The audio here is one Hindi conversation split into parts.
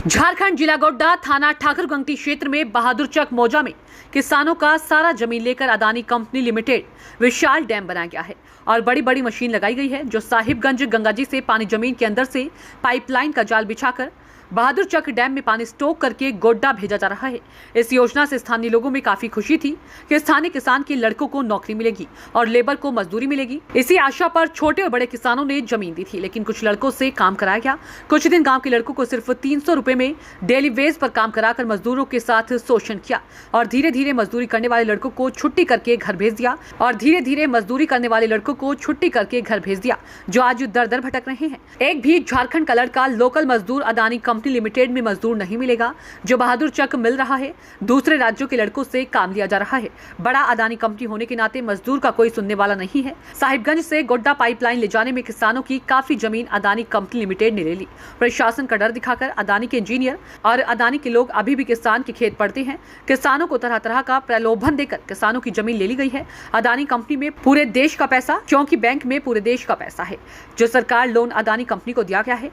झारखंड जिला गोड्डा थाना ठाकुरगंगटी क्षेत्र में बहादुरचक मौजा में किसानों का सारा जमीन लेकर अदानी कंपनी लिमिटेड विशाल डैम बनाया गया है और बड़ी बड़ी मशीन लगाई गई है जो साहिबगंज गंगा जी से पानी जमीन के अंदर से पाइपलाइन का जाल बिछाकर बहादुरचक डैम में पानी स्टॉक करके गोड्डा भेजा जा रहा है। इस योजना से स्थानीय लोगों में काफी खुशी थी कि स्थानीय किसान के लड़कों को नौकरी मिलेगी और लेबर को मजदूरी मिलेगी। इसी आशा पर छोटे और बड़े किसानों ने जमीन दी थी, लेकिन कुछ लड़कों से काम कराया गया। कुछ दिन गांव के लड़कों को सिर्फ 300 रुपए में डेली वेज पर काम कराकर मजदूरों के साथ शोषण किया और धीरे धीरे मजदूरी करने वाले लड़कों को छुट्टी करके घर भेज दिया जो आज दर दर भटक रहे हैं। एक भी झारखंड का लड़का लोकल मजदूर अदानी कंपनी लिमिटेड में मजदूर नहीं मिलेगा जो बहादुरचक मिल रहा है। दूसरे राज्यों के लड़कों से काम लिया जा रहा है। बड़ा अदानी कंपनी होने के नाते मजदूर का कोई सुनने वाला नहीं है। साहिबगंज से गोड्डा पाइपलाइन ले जाने में किसानों की काफी जमीन अदानी कंपनी लिमिटेड ने ले ली। प्रशासन का डर दिखाकर अदानी के इंजीनियर और अदानी के लोग अभी भी किसान के खेत पड़ते हैं। किसानों को तरह तरह का प्रलोभन देकर किसानों की जमीन ले ली गई है। अदानी कंपनी में पूरे देश का पैसा, क्योंकि बैंक में पूरे देश का पैसा है जो सरकार लोन अदानी कंपनी को दिया गया है।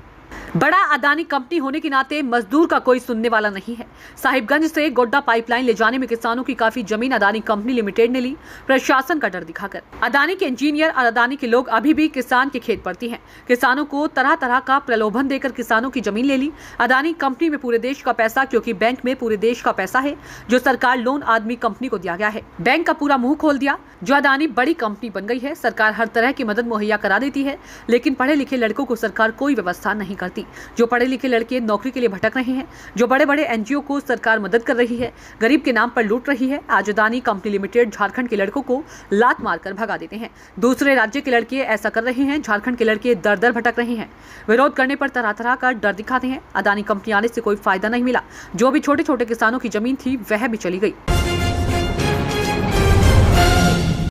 बड़ा अदानी कंपनी होने के नाते मजदूर का कोई सुनने वाला नहीं है। साहिबगंज से गोड्डा पाइपलाइन ले जाने में किसानों की काफी जमीन अदानी कंपनी लिमिटेड ने ली। प्रशासन का डर दिखाकर अदानी के इंजीनियर और अदानी के लोग अभी भी किसान के खेत पड़ती हैं। किसानों को तरह तरह का प्रलोभन देकर किसानों की जमीन ले ली। अदानी कंपनी में पूरे देश का पैसा, क्योंकि बैंक में पूरे देश का पैसा है जो सरकार लोन आदमी कंपनी को दिया गया है। बैंक का पूरा मुंह खोल दिया जो अदानी बड़ी कंपनी बन गई है। सरकार हर तरह की मदद मुहैया करा देती है, लेकिन पढ़े लिखे लड़कों को सरकार कोई व्यवस्था नहीं करती। जो पढ़े लिखे लड़के नौकरी के लिए भटक रहे हैं, जो बड़े बड़े एनजीओ को सरकार मदद कर रही है, गरीब के नाम पर लूट रही है। आज अदानी कंपनी लिमिटेड झारखंड के लड़कों को लात मारकर भगा देते हैं। दूसरे राज्य के लड़के ऐसा कर रहे हैं, झारखंड के लड़के दर दर भटक रहे हैं। विरोध करने पर तरह तरह का डर दिखाते हैं। अदानी कंपनी आने से कोई फायदा नहीं मिला। जो भी छोटे छोटे किसानों की जमीन थी वह भी चली गई।